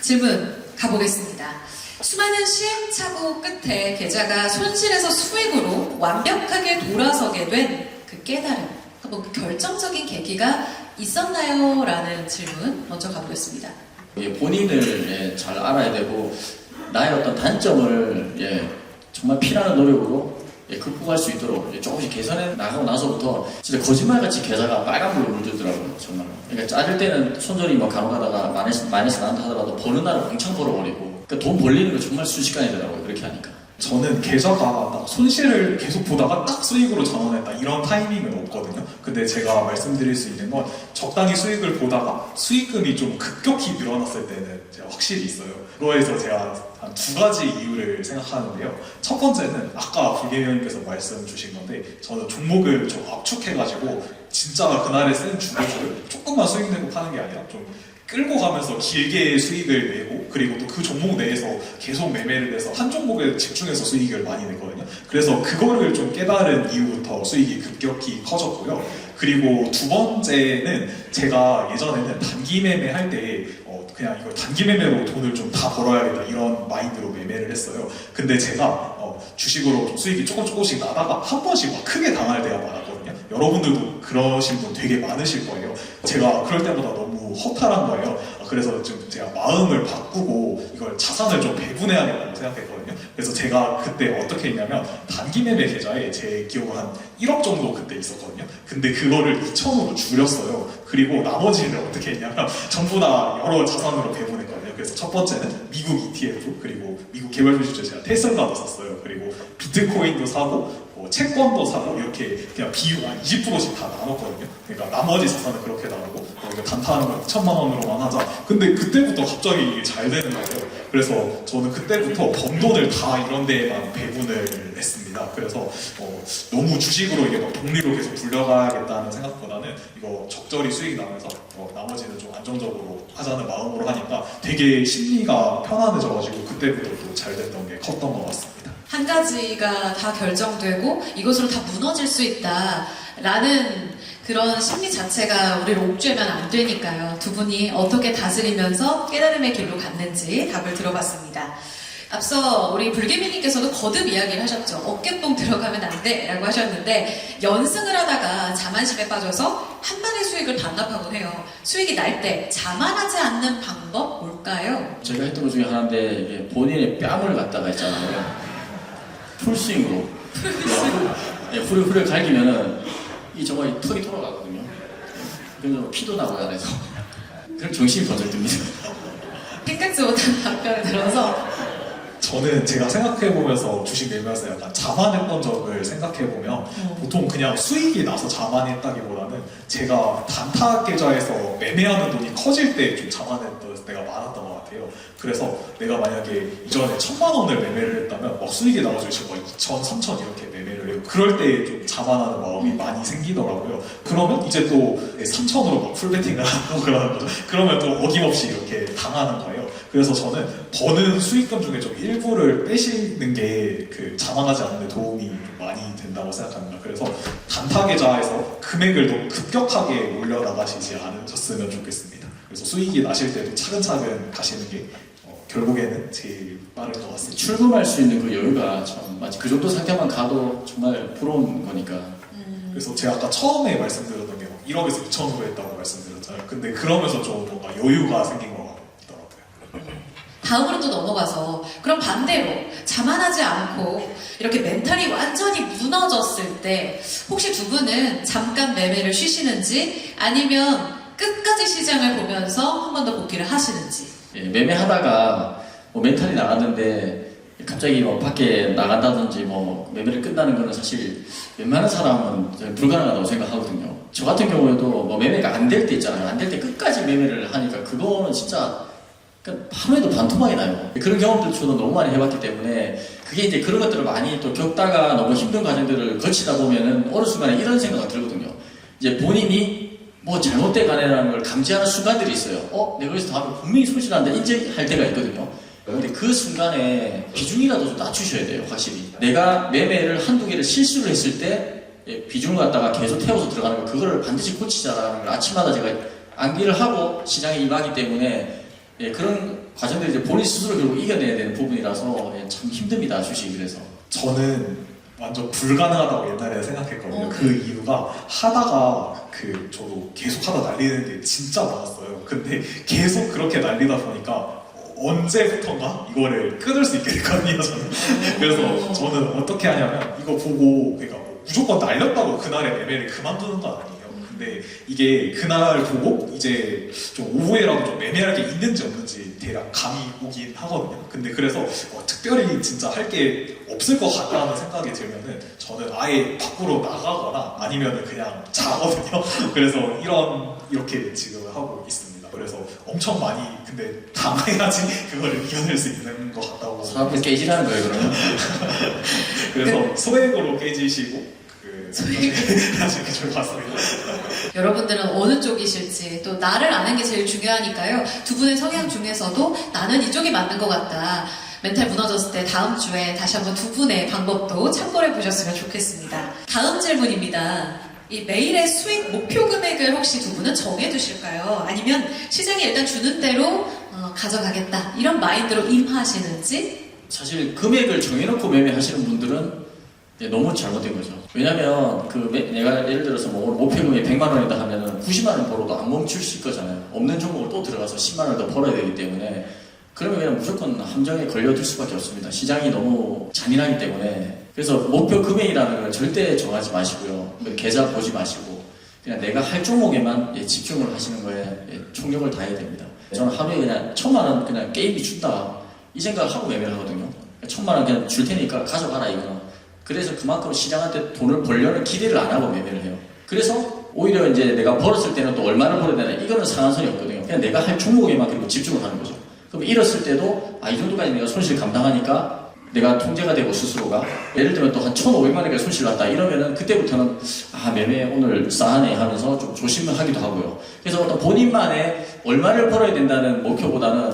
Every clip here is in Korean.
질문 가보겠습니다. 수많은 시행착오 끝에 계좌가 손실에서 수익으로 완벽하게 돌아서게 된 그 깨달음, 한번 그 결정적인 계기가 있었나요? 라는 질문 먼저 가보겠습니다. 본인을 잘 알아야 되고 나의 어떤 단점을 정말 피나는 노력으로 극복할 수 있도록 조금씩 개선해 나가고 나서부터 진짜 거짓말같이 계좌가 빨간불로 물들더라고요. 정말로. 그러니까 짜질 때는 손절이 뭐 간혹하다가 마이너스 난다 하더라도 버는 날은 왕창 벌어버리고, 그러니까 돈 벌리는 거 정말 순식간이더라고요. 그렇게 하니까. 저는 계좌가 딱 손실을 계속 보다가 딱 수익으로 전환했다 이런 타이밍은 없거든요. 근데 제가 말씀드릴 수 있는 건 적당히 수익을 보다가 수익금이 좀 급격히 늘어났을 때는 제가 확실히 있어요. 그거에서 제가 한 두 가지 이유를 생각하는데요. 첫 번째는 아까 불개명님께서 말씀 주신 건데, 저는 종목을 좀 압축해가지고 진짜 그날에 쓴 주도주를 조금만 수익 내고 파는 게 아니라 좀 끌고 가면서 길게 수익을 내고, 그리고 또 그 종목 내에서 계속 매매를 해서 한 종목에 집중해서 수익을 많이 냈거든요. 그래서 그거를 좀 깨달은 이후부터 수익이 급격히 커졌고요. 그리고 두 번째는 제가 예전에는 단기 매매 할 때 그냥 이걸 단기 매매로 돈을 좀 다 벌어야겠다 이런 마인드로 매매를 했어요. 근데 제가 주식으로 좀 수익이 조금씩 나다가 한 번씩 막 크게 당할 때가 많았거든요. 여러분들도 그러신 분 되게 많으실 거예요. 제가 그럴 때마다 너무 허탈한 거예요. 그래서 좀 제가 마음을 바꾸고 이걸 자산을 좀 배분해야겠다고 생각했거든요. 그래서 제가 그때 어떻게 했냐면 단기 매매 계좌에 제 기억으로 한 1억 정도 그때 있었거든요. 근데 그거를 2천으로 줄였어요. 그리고 나머지는 어떻게 했냐면 전부 다 여러 자산으로 배분했거든요. 그래서 첫 번째는 미국 ETF, 그리고 미국 개발 주식주 제가 테슬라도 샀어요. 그리고 비트코인도 사고 채권도 사고, 이렇게 그냥 비율 한 20%씩 다 나눴거든요. 그러니까 나머지 자산은 그렇게 나누고 이거 단타하는 거 2천만 원으로만 하자. 근데 그때부터 갑자기 이게 잘 되는 거예요. 그래서 저는 그때부터 번 돈을 다 이런 데에만 배분을 했습니다. 그래서 너무 주식으로 이게 막 복리로 계속 굴려가야겠다는 생각보다는 이거 적절히 수익 나면서 나머지는 좀 안정적으로 하자는 마음으로 하니까 되게 심리가 편안해져가지고 그때부터 또 잘 됐던 게 컸던 것 같습니다. 한 가지가 다 결정되고 이것으로 다 무너질 수 있다라는 그런 심리 자체가 우리를 옥죄면 안 되니까요. 두 분이 어떻게 다스리면서 깨달음의 길로 갔는지 답을 들어봤습니다. 앞서 우리 불개미님께서도 거듭 이야기를 하셨죠. 어깨뽕 들어가면 안 돼 라고 하셨는데, 연승을 하다가 자만심에 빠져서 한 방에 수익을 반납하곤 해요. 수익이 날 때 자만하지 않는 방법 뭘까요? 제가 했던 것 중에 하나인데, 이게 본인의 뺨을 갖다가 했잖아요. 풀스윙으로 후를 갈기면은 이 정말 턱이 돌아가거든요. 그래서 피도 나고요 안에서. 그럼 정신이 번쩍 듭니다. 생각지 못한 답변을 들어서 저는 제가 생각해보면서 주식 매매하면서 약간 자만했던 적을 생각해보면 보통 그냥 수익이 나서 자만했다기보다는 제가 단타 계좌에서 매매하는 돈이 커질 때 좀 자만했던 때가 많았던 것 같아요. 그래서 내가 만약에 이전에 1,000만 원을 매매를 했다면 막 수익이 나가지고 지금 2,000, 3,000 이렇게 매매를 해요. 그럴 때 좀 자만하는 마음이 많이 생기더라고요. 그러면 이제 또 3,000으로 막 풀베팅을 하고 그러는 거죠. 그러면 또 어김없이 이렇게 당하는 거예요. 그래서 저는 버는 수익금 중에 좀 일부를 빼시는 게 그 자만하지 않는 데 도움이 좀 많이 된다고 생각합니다. 그래서 단타 계좌에서 금액을 너무 급격하게 올려나가시지 않으셨으면 좋겠습니다. 그래서 수익이 나실 때도 차근차근 가시는 게 결국에는 제일 빠른 것 같습니다. 출금할 수 있는 그 여유가 참 마치 그 정도 상태만 가도 정말 부러운 거니까. 그래서 제가 아까 처음에 말씀드렸던 게 1억에서 2천으로 했다고 말씀드렸잖아요. 근데 그러면서 좀 뭔가 여유가 생긴 것 같더라고요. 다음으로 또 넘어가서, 그럼 반대로 자만하지 않고 이렇게 멘탈이 완전히 무너졌을 때 혹시 두 분은 잠깐 매매를 쉬시는지, 아니면 끝까지 시장을 보면서 한 번 더 복귀를 하시는지? 매매하다가 멘탈이 나갔는데 갑자기 밖에 나간다든지 매매를 끝나는 거는 사실 웬만한 사람은 불가능하다고 생각하거든요. 저 같은 경우에도 매매가 안 될 때 있잖아요. 안 될 때 끝까지 매매를 하니까 그거는 진짜 하루에도 반토막이 나요. 그런 경험들 저도 너무 많이 해봤기 때문에, 그게 이제 그런 것들을 많이 또 겪다가 너무 힘든 과정들을 거치다 보면은 어느 순간에 이런 생각이 들거든요. 이제 본인이 잘못돼 가네라는 걸 감지하는 순간들이 있어요. 내가 여기서 다음에 분명히 손실한다 인지할 때가 있거든요. 근데 그 순간에 비중이라도 좀 낮추셔야 돼요. 확실히 내가 매매를 한두 개를 실수를 했을 때 비중을 갖다가 계속 태워서 들어가는 거, 그거를 반드시 고치자라는 걸 아침마다 제가 암기를 하고 시장에 임하기 때문에 그런 과정들이 이제 본인 스스로 결국 이겨내야 되는 부분이라서 예, 참 힘듭니다, 주식이. 그래서 저는 완전 불가능하다고 옛날에 생각했거든요. 그 이유가 하다가 저도 계속 하다 날리는 게 진짜 많았어요. 근데 계속 그렇게 날리다 보니까 언제부턴가 이거를 끊을 수 있게 됐거든요. 저는. 그래서 저는 어떻게 하냐면 이거 보고 그러니까 뭐 무조건 날렸다고 그날의 매매를 그만두는 건 아니에요. 근데 이게 그날 보고 이제 좀 오후에라도 좀 매매할 게 있는지 없는지 대략 감이 오긴 하거든요. 근데 그래서 특별히 진짜 할 게 없을 것 같다는 생각이 들면은 저는 아예 밖으로 나가거나 아니면은 그냥 자거든요. 그래서 이렇게 지금 하고 있습니다. 그래서 엄청 많이 근데 당해야지 그거를 이겨낼 수 있는 것 같다고. 사람들 깨지라는 거예요, 그러면. 그래서 소액으로 깨지시고 하시는 줄 봤습니다. 여러분들은 어느 쪽이실지 또 나를 아는 게 제일 중요하니까요. 두 분의 성향 중에서도 나는 이쪽이 맞는 것 같다. 멘탈 무너졌을 때 다음 주에 다시 한번 두 분의 방법도 참고해 보셨으면 좋겠습니다. 다음 질문입니다. 이 매일의 수익 목표 금액을 혹시 두 분은 정해두실까요? 아니면 시장이 일단 주는 대로 가져가겠다 이런 마인드로 임하시는지? 사실 금액을 정해놓고 매매하시는 분들은 예, 너무 잘못된 거죠. 왜냐면 내가 예를 들어서 뭐 오늘 목표 금액이 100만 원이다 하면은 90만 원 벌어도 안 멈출 수 있거잖아요. 없는 종목을 또 들어가서 10만 원을 더 벌어야 되기 때문에 그러면 그냥 무조건 함정에 걸려들 수밖에 없습니다. 시장이 너무 잔인하기 때문에. 그래서 목표 금액이라는 걸 절대 정하지 마시고요. 계좌 보지 마시고 그냥 내가 할 종목에만 예, 집중을 하시는 거에 예, 총력을 다해야 됩니다. 저는 하루에 그냥 1000만 원 그냥 게임이 준다 이 생각을 하고 매매를 하거든요. 1000만 원 그냥 줄 테니까 가져가라 이거는. 그래서 그만큼 시장한테 돈을 벌려는 기대를 안 하고 매매를 해요. 그래서 오히려 이제 내가 벌었을 때는 또 얼마나 벌어야 되나 이거는 상한선이 없거든요. 그냥 내가 할 종목에만 그리고 집중을 하는 거죠. 그럼 잃었을 때도 이 정도까지 내가 손실 감당하니까 내가 통제가 되고 스스로가 예를 들면 또 한 1,500만 원까지 손실 났다 이러면은 그때부터는 매매 오늘 싸하네 하면서 좀 조심을 하기도 하고요. 그래서 어떤 본인만의 얼마를 벌어야 된다는 목표보다는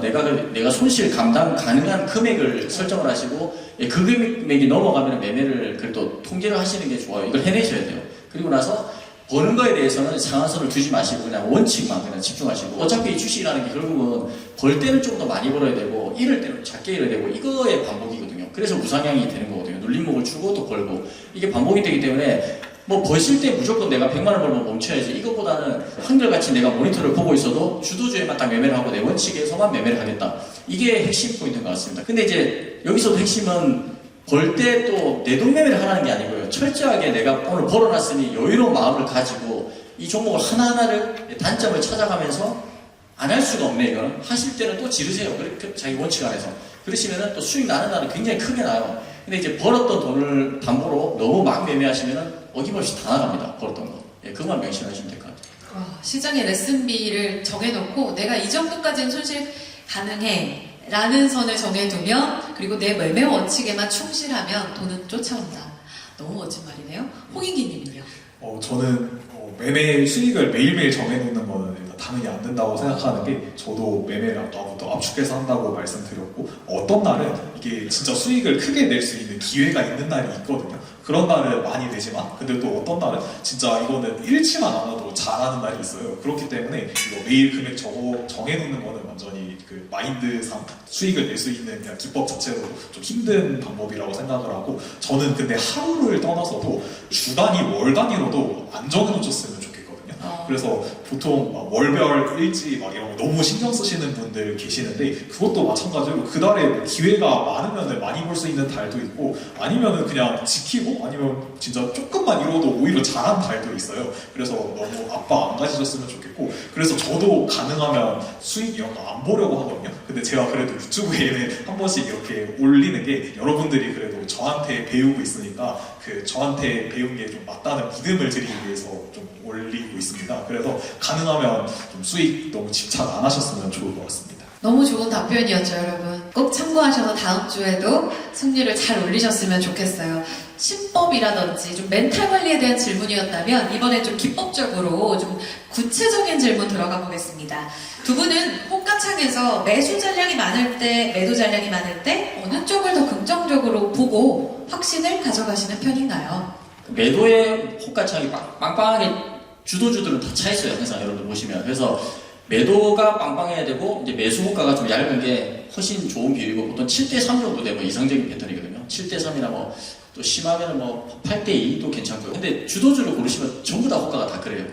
내가 손실 감당 가능한 금액을 설정을 하시고 그 금액이 넘어가면 매매를 그래도 통제를 하시는 게 좋아요. 이걸 해내셔야 돼요. 그리고 나서 버는 거에 대해서는 상한선을 두지 마시고 그냥 원칙만 그냥 집중하시고 어차피 이 주식이라는 게 결국은 벌 때는 좀 더 많이 벌어야 되고 잃을 때는 작게 잃어야 되고 이거의 반복이거든요. 그래서 우상향이 되는 거거든요. 눌림목을 주고 또 벌고 이게 반복이 되기 때문에 뭐 버실 때 무조건 내가 100만 원 벌면 멈춰야지 이것보다는 한결같이 내가 모니터를 보고 있어도 주도주에만 딱 매매를 하고 내 원칙에서만 매매를 하겠다. 이게 핵심 포인트인 것 같습니다. 근데 이제 여기서도 핵심은 벌 때 또 내 돈 매매를 하라는 게 아니고요. 철저하게 내가 오늘 벌어놨으니 여유로운 마음을 가지고 이 종목을 하나하나를 단점을 찾아가면서 안 할 수가 없네 이거는. 하실 때는 또 지르세요. 그렇게 자기 원칙 안에서. 그러시면은 또 수익 나는 날은 굉장히 크게 나요. 근데 이제 벌었던 돈을 담보로 너무 막 매매하시면은 어김없이 다 나갑니다. 벌었던 거. 예, 그것만 명심하시면 될 것 같아요. 시장의 레슨비를 정해놓고 내가 이 정도까지는 손실 가능해 라는 선을 정해두면 그리고 내 매매 원칙에만 충실하면 돈은 쫓아온다. 너무 멋진 말이네요. 홍인기님은요? 저는 매매 수익을 매일매일 정해놓는 거는 일단 당연히 안 된다고 생각하는 게 저도 매매를 아까부터 압축해서 한다고 말씀드렸고 어떤 날은 이게 진짜 수익을 크게 낼 수 있는 기회가 있는 날이 있거든요. 그런 날은 많이 내지만 근데 또 어떤 날은 진짜 이거는 잃지만 않아도 잘하는 날이 있어요. 그렇기 때문에 이거 매일 금액 정해놓는 거는 완전히 그 마인드상 수익을 낼 수 있는 그냥 기법 자체로 좀 힘든 방법이라고 생각을 하고 저는 근데 하루를 떠나서도 주 단위, 월 단위로도 안 정해놓으셨으면 좋겠거든요. 그래서 보통 막 월별 일지 막 이런 거 너무 신경 쓰시는 분들 계시는데 그것도 마찬가지로 그달에 기회가 많으면 많이 벌 수 있는 달도 있고 아니면은 그냥 지키고 아니면 진짜 조금만 이뤄도 오히려 잘한 달도 있어요. 그래서 너무 압박 안 가지셨으면 좋겠고 그래서 저도 가능하면 수익 이런 거 안 보려고 하거든요. 근데 제가 그래도 유튜브에 한 번씩 이렇게 올리는 게 여러분들이 그래도 저한테 배우고 있으니까 저한테 배운 게 좀 맞다는 믿음을 드리기 위해서 좀 올리고 있습니다. 그래서 가능하면 좀 수익 너무 집착 안 하셨으면 좋을 것 같습니다. 너무 좋은 답변이었죠, 여러분. 꼭 참고하셔서 다음 주에도 승률을 잘 올리셨으면 좋겠어요. 신법이라든지 좀 멘탈 관리에 대한 질문이었다면 이번엔 좀 기법적으로 좀 구체적인 질문 들어가 보겠습니다. 두 분은 호가창에서 매수 잔량이 많을 때, 매도 잔량이 많을 때 어느 쪽을 더 긍정적으로 보고 확신을 가져가시는 편인가요? 매도의 호가창이 빵빵하게 주도주들은 다 차 있어요. 항상 여러분들 보시면. 그래서 매도가 빵빵해야 되고 이제 매수 호가가 좀 얇은 게 훨씬 좋은 비율이고 보통 7대3 정도 되면 이상적인 패턴이거든요. 7대3이나 뭐 또 심하면 뭐 8대2도 괜찮고요. 근데 주도주를 고르시면 전부 다 호가가 다 그래요.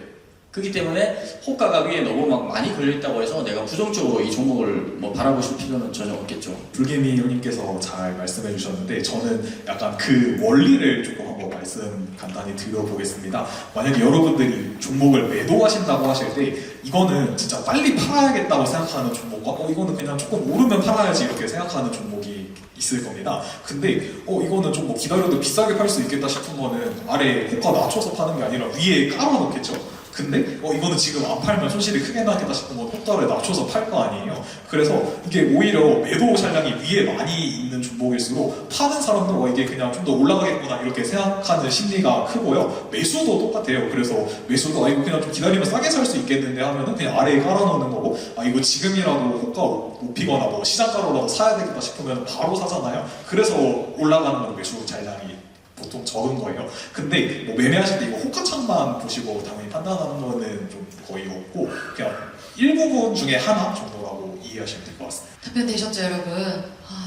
그렇기 때문에 호가가 위에 너무 막 많이 걸려있다고 해서 내가 부정적으로 이 종목을 뭐 바라보실 필요는 전혀 없겠죠. 불개미 형님께서 잘 말씀해 주셨는데 저는 약간 그 원리를 조금 한번 말씀 간단히 드려보겠습니다. 만약에 여러분들이 종목을 매도하신다고 하실 때 이거는 진짜 빨리 팔아야겠다고 생각하는 종목과 이거는 그냥 조금 오르면 팔아야지 이렇게 생각하는 종목이 있을 겁니다. 근데 이거는 좀 뭐 기다려도 비싸게 팔 수 있겠다 싶은 거는 아래 호가 낮춰서 파는 게 아니라 위에 깔아놓겠죠. 근데 이거는 지금 안 팔면 손실이 크게 나겠다 싶은 건 호가를 낮춰서 팔 거 아니에요. 그래서 이게 오히려 매도 잔량이 위에 많이 있는 종목일수록 파는 사람도 이게 그냥 좀 더 올라가겠구나 이렇게 생각하는 심리가 크고요. 매수도 똑같아요. 그래서 매수도 이거 그냥 좀 기다리면 싸게 살 수 있겠는데 하면은 그냥 아래에 깔아놓는 거고 이거 지금이라도 호가 높이거나 뭐 시장가로라도 사야 되겠다 싶으면 바로 사잖아요. 그래서 올라가는 건 매수 잔량이 보통 적은 거예요. 근데 뭐 매매하실 때 이거 호가창만 보시고 당연히 판단하는 거는 좀 거의 없고 그냥 일부분 중에 하나 정도라고 이해하시면 될 것 같습니다. 답변 되셨죠, 여러분?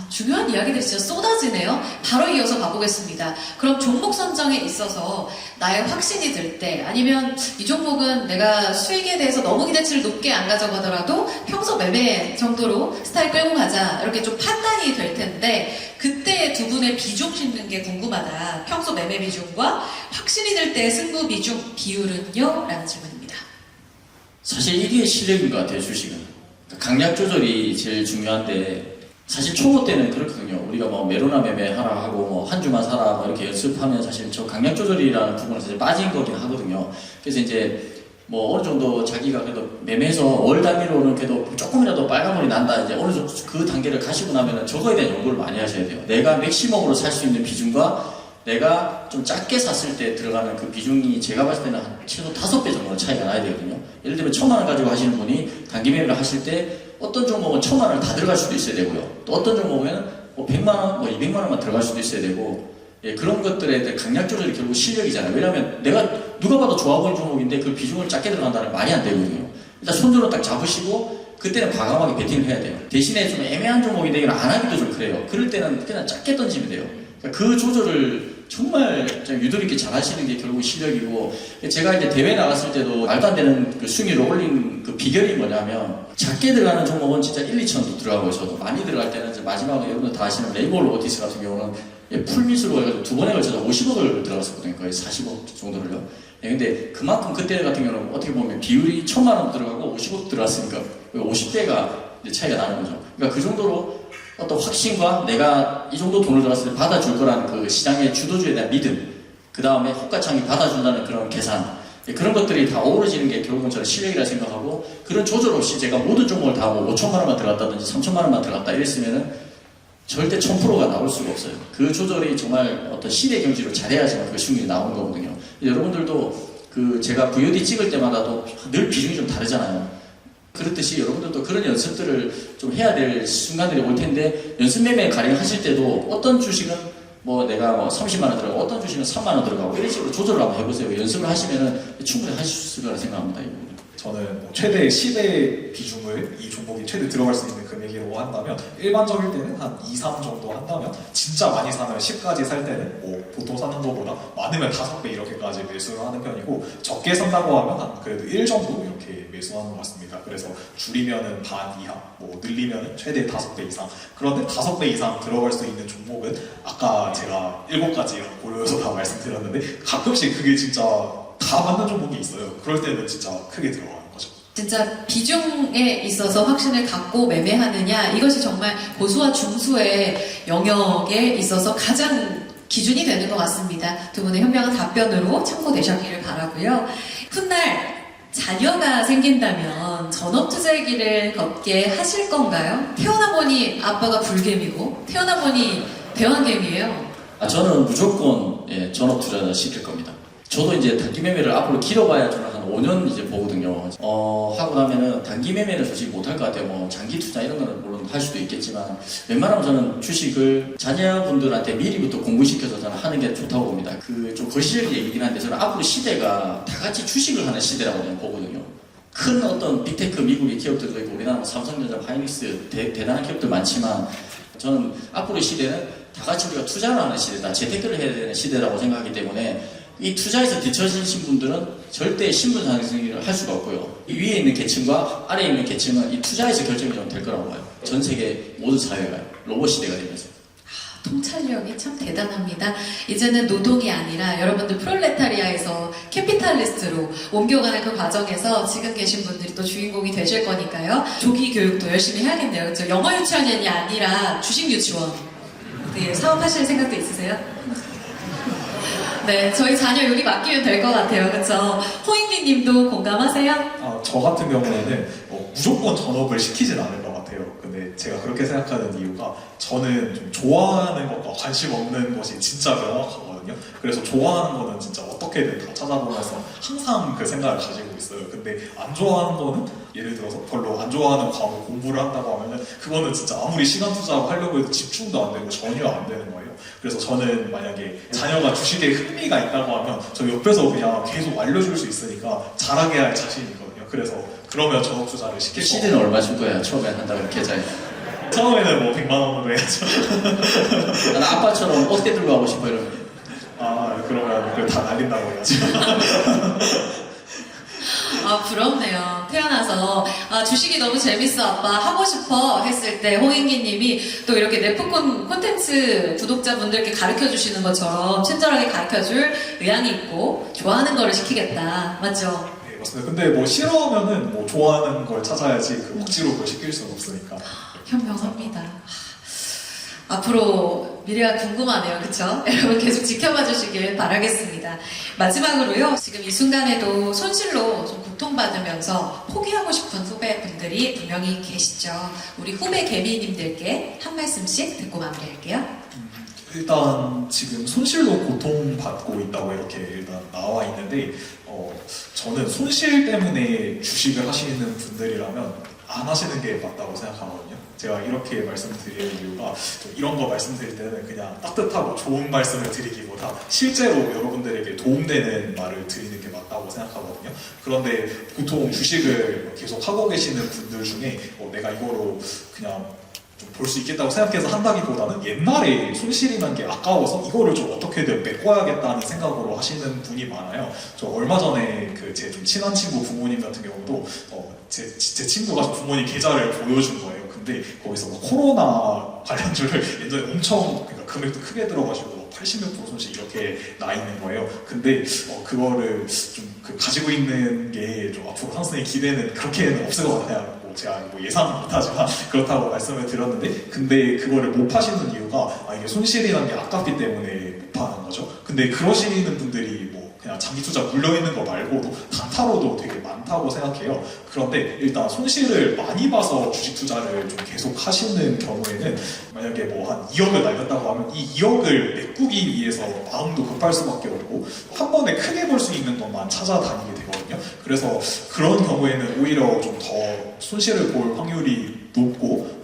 중요한 이야기들이 진짜 쏟아지네요. 바로 이어서 가보겠습니다. 그럼 종목 선정에 있어서 나의 확신이 들 때, 아니면 이 종목은 내가 수익에 대해서 너무 기대치를 높게 안 가져가더라도 평소 매매 정도로 스타일 끌고 가자, 이렇게 좀 판단이 될 텐데, 그때 두 분의 비중 씹는 게 궁금하다. 평소 매매 비중과 확신이 들 때 승부 비중 비율은요? 라는 질문입니다. 사실 이게 실력인 것 같아요, 주식은. 강약 조절이 제일 중요한데, 사실 초보 때는 그렇거든요. 우리가 뭐 매로나 매매 하라 하고 뭐 한 주만 사라 뭐 이렇게 연습하면 사실 저 강약 조절이라는 부분은 사실 빠진 거긴 하거든요. 그래서 이제 뭐 어느 정도 자기가 그래도 매매해서 월 단위로는 그래도 조금이라도 빨간물이 난다 이제 어느 정도 그 단계를 가시고 나면은 저거에 대한 연구를 많이 하셔야 돼요. 내가 맥시멈으로 살 수 있는 비중과 내가 좀 작게 샀을 때 들어가는 그 비중이 제가 봤을 때는 한 최소 5배 정도는 차이가 나야 되거든요. 예를 들면 1,000만 원 가지고 하시는 분이 단기 매매를 하실 때 어떤 종목은 1,000만 원을 다 들어갈 수도 있어야 되고요. 또 어떤 종목은 뭐 100만 원, 뭐 200만 원만 들어갈 수도 있어야 되고 그런 것들에 대한 강약 조절이 결국 실력이잖아요. 왜냐하면 내가 누가 봐도 좋아 보이는 종목인데 그 비중을 작게 들어간다는 말이 안 되거든요. 일단 손절로 딱 잡으시고 그때는 과감하게 베팅을 해야 돼요. 대신에 좀 애매한 종목인데 이건 안 하기도 좀 그래요. 그럴 때는 그냥 작게 던지면 돼요. 그러니까 그 조절을 정말 유도리 있게 잘 하시는 게 결국 실력이고 제가 이제 대회 나갔을 때도 말도 안 되는 그 수익률을 올린 그 비결이 뭐냐면 작게 들어가는 종목은 진짜 1, 2천도 들어가고 저도 많이 들어갈 때는 이제 마지막에 여러분들 다 아시는 레이버 로보티스 같은 경우는 풀미스로 해가지고 2번에 걸쳐서 50억을 들어갔었거든요. 거의 40억 정도를요. 근데 그만큼 그때 같은 경우는 어떻게 보면 비율이 1,000만 원 들어가고 50억 들어갔으니까 50배가 차이가 나는 거죠. 그러니까 그 정도로 어떤 확신과 내가 이 정도 돈을 들어갔을 때 받아줄 거라는 그 시장의 주도주에 대한 믿음, 그 다음에 호가창이 받아준다는 그런 계산, 그런 것들이 다 어우러지는 게 결국은 저는 실력이라 생각하고 그런 조절 없이 제가 모든 종목을 다 뭐 5천만 원만 들어갔다든지 3천만 원만 들어갔다 이랬으면은 절대 1000%가 나올 수가 없어요. 그 조절이 정말 어떤 시대 경지로 잘해야지만 그 수익률이 나오는 거거든요. 여러분들도 그 제가 VOD 찍을 때마다도 늘 비중이 좀 다르잖아요. 그렇듯이 여러분들도 그런 연습들을 좀 해야 될 순간들이 올 텐데 연습 매매 가령 하실 때도 어떤 주식은 뭐 내가 뭐 30만 원 들어가고 어떤 주식은 3만 원 들어가고 이런 식으로 조절을 한번 해보세요. 연습을 하시면은 충분히 하실 수 있을 거라 생각합니다. 이 부분은. 저는 뭐 최대 10의 비중을 이 종목이 최대 들어갈 수 있는 금액이라고 한다면 일반적일 때는 한 2, 3 정도 한다면 진짜 많이 사면 10까지 살 때는 뭐 보통 사는 것보다 많으면 5배 이렇게까지 매수를 하는 편이고 적게 산다고 하면 한 그래도 1 정도 이렇게 매수하는 것 같습니다. 그래서 줄이면은 반 이하, 뭐 늘리면은 최대 5배 이상. 그런데 5배 이상 들어갈 수 있는 종목은 아까 제가 7가지 고려해서 다 말씀드렸는데 가끔씩 그게 진짜 다 맞는 종목이 있어요. 그럴 때는 진짜 크게 들어가는 거죠. 진짜 비중에 있어서 확신을 갖고 매매하느냐 이것이 정말 고수와 중수의 영역에 있어서 가장 기준이 되는 것 같습니다. 두 분의 현명한 답변으로 참고되셨기를 바라고요. 훗날 자녀가 생긴다면 전업투자의 길을 걷게 하실 건가요? 태어나 보니 아빠가 불개미고 태어나 보니 대왕개미예요. 저는 무조건 전업 투자 시킬 겁니다. 저도 이제 단기 매매를 앞으로 길어봐야 저는 한 5년 이제 보거든요. 하고 나면은 단기 매매는 솔직히 못할 것 같아요. 뭐 장기 투자 이런 거는 물론 할 수도 있겠지만 웬만하면 저는 주식을 자녀분들한테 미리부터 공부시켜서 저는 하는 게 좋다고 봅니다. 그 좀 거시적인 얘기긴 한데 저는 앞으로 시대가 다 같이 주식을 하는 시대라고 저는 보거든요. 큰 어떤 빅테크 미국의 기업들도 있고 우리나라 뭐 삼성전자, 하이닉스 대단한 기업들 많지만 저는 앞으로의 시대는 다 같이 우리가 투자를 하는 시대다, 재테크를 해야 되는 시대라고 생각하기 때문에 이 투자에서 뒤처지신 분들은 절대 신분 상승을 할 수가 없고요. 이 위에 있는 계층과 아래에 있는 계층은 이 투자에서 결정이 좀 될 거라고 봐요. 전 세계 모든 사회가 로봇 시대가 되면서. 통찰력이 참 대단합니다. 이제는 노동이 아니라 여러분들 프롤레타리아에서 캐피탈리스트로 옮겨가는 그 과정에서 지금 계신 분들이 또 주인공이 되실 거니까요. 조기 교육도 열심히 해야겠네요. 그렇죠? 영어 유치원이 아니라 주식 유치원. 네, 사업하실 생각도 있으세요? 네, 저희 자녀 여기 맡기면 될 것 같아요. 그렇죠? 호잉기 님도 공감하세요? 저 같은 경우에는 무조건 전업을 시키진 않을 것 같아요. 근데 제가 그렇게 생각하는 이유가 저는 좀 좋아하는 것과 관심 없는 것이 진짜 명확하거든요. 그래서 좋아하는 거는 진짜 어떻게든 다 찾아보면서 항상 그 생각을 가지고 있어요. 근데 안 좋아하는 거는 예를 들어서 별로 안 좋아하는 과목 공부를 한다고 하면은 그거는 진짜 아무리 시간 투자하고 하려고 해도 집중도 안 되고 전혀 안 되는 거예요. 그래서 저는 만약에 자녀가 주식에 흥미가 있다고 하면 저 옆에서 그냥 계속 알려줄 수 있으니까 잘하게 할 자신이 있거든요. 그래서 그러면 전업 투자를 시킬 거고. 시대는 얼마 줄 거야? 처음에 한다고 계좌에. 처음에는 뭐 100만 원으로 해야죠. 나는 아빠처럼 어떻게 들고 가고 싶어 이러면. 그러면 그걸 다 날린다고 해야죠. 부럽네요. 태어나서 주식이 너무 재밌어 아빠 하고 싶어 했을 때 호잉기 님이 또 이렇게 네프콘 콘텐츠 구독자분들께 가르쳐 주시는 것처럼 친절하게 가르쳐 줄 의향이 있고 좋아하는 거를 시키겠다. 맞죠? 네, 맞습니다. 근데 뭐 싫어하면은 뭐 좋아하는 걸 찾아야지 그 억지로 그걸 시킬 수는 없으니까. 현명합니다. 앞으로 미래가 궁금하네요. 그쵸? 여러분 계속 지켜봐 주시길 바라겠습니다. 마지막으로요. 지금 이 순간에도 손실로 좀 고통받으면서 포기하고 싶은 후배분들이 분명히 계시죠. 우리 후배 개미님들께 한 말씀씩 듣고 마무리할게요. 일단 지금 손실로 고통받고 있다고 이렇게 일단 나와 있는데 저는 손실 때문에 주식을 하시는 분들이라면 안 하시는 게 맞다고 생각하거든요. 제가 이렇게 말씀드리는 이유가 이런 거 말씀드릴 때는 그냥 따뜻하고 좋은 말씀을 드리기보다 실제로 여러분들에게 도움되는 말을 드리는 게 맞다고 생각하거든요. 그런데 보통 주식을 계속 하고 계시는 분들 중에 내가 이거로 그냥 좀 볼 수 있겠다고 생각해서 한다기보다는 옛날에 손실이 난 게 아까워서 이거를 좀 어떻게든 메꿔야겠다는 생각으로 하시는 분이 많아요. 저 얼마 전에 그 제 좀 친한 친구 부모님 같은 경우도 제 친구가 부모님 계좌를 보여준 거예요. 근데 거기서 뭐 코로나 관련주를 예전에 엄청 그러니까 금액도 크게 들어가지고 80몇% 손실 이렇게 나 있는 거예요. 근데 그거를 좀 가지고 있는 게 좀 앞으로 상승의 기대는 그렇게는 없을 것 같아요. 제가 뭐 예상 못하지만 그렇다고 말씀을 드렸는데 근데 그거를 못 파시는 이유가 이게 손실이라는 게 아깝기 때문에 못 파는 거죠. 근데 그러시는 분들이 뭐 그냥 장기 투자 물려있는 거 말고도 단타로도 되게 많다고 생각해요. 그런데 일단 손실을 많이 봐서 주식 투자를 좀 계속 하시는 경우에는 만약에 뭐 한 2억을 날렸다고 하면 이 2억을 메꾸기 위해서 마음도 급할 수밖에 없고 한 번에 크게 벌 수 있는 것만 찾아다니게 되거든요. 그래서 그런 경우에는 오히려 좀 더 손실을 볼 확률이 높고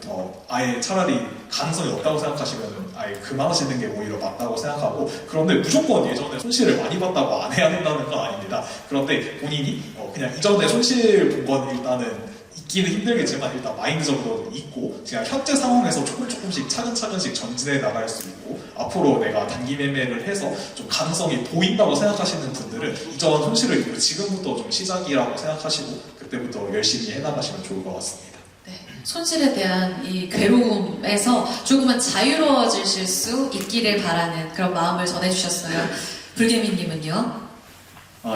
아예 차라리 가능성이 없다고 생각하시면 아예 그만하시는 게 오히려 맞다고 생각하고 그런데 무조건 예전에 손실을 많이 봤다고 안 해야 된다는 건 아닙니다. 그런데 본인이 그냥 이전에 손실 본 건 일단은 있기는 힘들겠지만 일단 마인드적으로 있고 제가 현재 상황에서 조금씩 차근차근씩 전진해 나갈 수 있고 앞으로 내가 단기 매매를 해서 좀 가능성이 보인다고 생각하시는 분들은 이전 손실을 입고 지금부터 좀 시작이라고 생각하시고 그때부터 열심히 해나가시면 좋을 것 같습니다. 네, 손실에 대한 이 괴로움에서 조금은 자유로워지실 수 있기를 바라는 그런 마음을 전해주셨어요. 불개미님은요?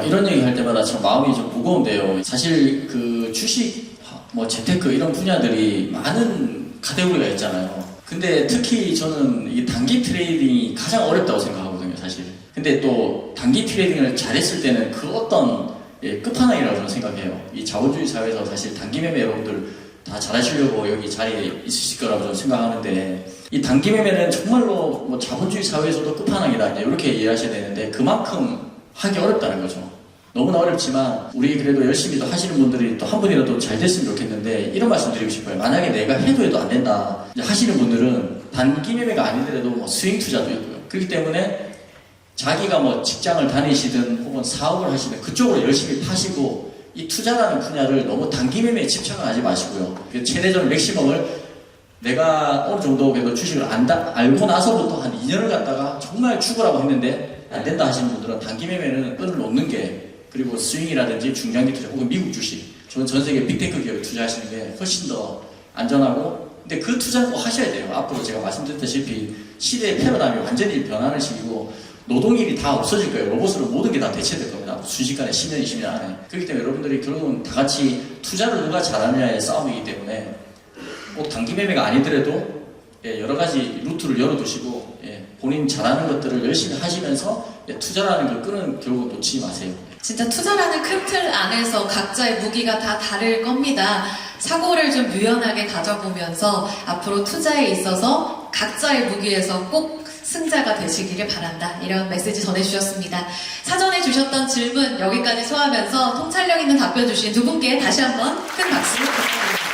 이런 얘기 할 때마다 참 마음이 좀 무거운데요. 사실 그 주식, 뭐 재테크 이런 분야들이 많은 카테고리가 있잖아요. 근데 특히 저는 이 단기 트레이딩이 가장 어렵다고 생각하거든요, 사실. 근데 또 단기 트레이딩을 잘했을 때는 그 어떤 끝판왕이라고 저는 생각해요. 이 자본주의 사회에서 사실 단기 매매 여러분들 다 잘하시려고 여기 자리에 있으실 거라고 저는 생각하는데 이 단기 매매는 정말로 뭐 자본주의 사회에서도 끝판왕이다 이렇게 이해하셔야 되는데 그만큼 하기 어렵다는 거죠. 너무나 어렵지만 우리 그래도 열심히 또 하시는 분들이 또 한 분이라도 잘 됐으면 좋겠는데 이런 말씀 드리고 싶어요. 만약에 내가 해도 안 된다 하시는 분들은 단기 매매가 아니더라도 뭐 스윙 투자도 있고요. 그렇기 때문에 자기가 뭐 직장을 다니시든 혹은 사업을 하시든 그쪽으로 열심히 파시고 이 투자라는 분야를 너무 단기 매매에 집착을 하지 마시고요. 그 최대적인 맥시멈을 내가 어느 정도 그래도 주식을 알고 나서부터 한 2년을 갖다가 정말 죽으라고 했는데 안 된다 하시는 분들은 단기 매매는 끈을 놓는 게, 그리고 스윙이라든지 중장기 투자 혹은 미국 주식, 전 세계 빅테크 기업에 투자하시는 게 훨씬 더 안전하고, 근데 그 투자는 꼭 하셔야 돼요. 앞으로 제가 말씀드렸다시피 시대의 패러다임이 완전히 변하는 시기고 노동일이 다 없어질 거예요. 로봇으로 모든 게 다 대체될 겁니다. 순식간에 10년, 20년 안에. 그렇기 때문에 여러분들이 결국은 다 같이 투자를 누가 잘하느냐의 싸움이기 때문에 꼭 단기 매매가 아니더라도 여러 가지 루트를 열어두시고 본인 잘하는 것들을 열심히 하시면서 투자라는 그 끈은 결국 놓치지 마세요. 진짜 투자라는 큰 틀 안에서 각자의 무기가 다 다를 겁니다. 사고를 좀 유연하게 가져보면서 앞으로 투자에 있어서 각자의 무기에서 꼭 승자가 되시기를 바란다. 이런 메시지 전해주셨습니다. 사전에 주셨던 질문 여기까지 소화하면서 통찰력 있는 답변 주신 두 분께 다시 한번 큰 박수 부탁드립니다.